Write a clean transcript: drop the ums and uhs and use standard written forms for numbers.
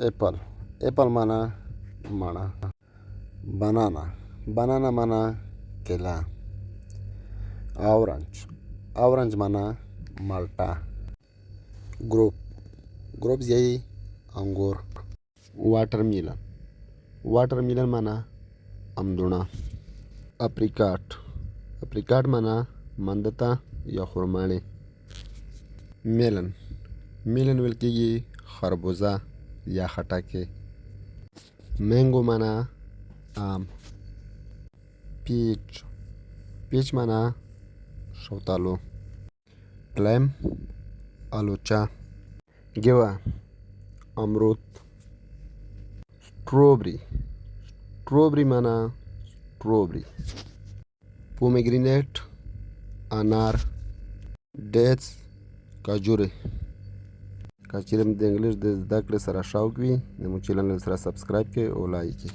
Apple Apple माना मणा. बनाना बनाना माना केला. ऑरेंज ऑरेंज माना माल्टा. ग्रेप्स यही अंगूर. वाटरमेलन वाटरमेलन माना अमदुणा. अप्रिकॉट माना मंदता या खुरमाणी. मेलन ویل کېږي خربوزه یا خټکی. مینګو معنا آم. پیچ معنا شفتالو. پلم الوچه. ګیوه امرود. स्ट्रॉबेरी माना स्ट्रॉबेरी. पोमेग्रेनेट انار. ډیټس کجوري. که چیرې د انګلیش د زده کړې سره شوق وي نو مو چینل سره سبسکرایب کړئ او لایک کړئ.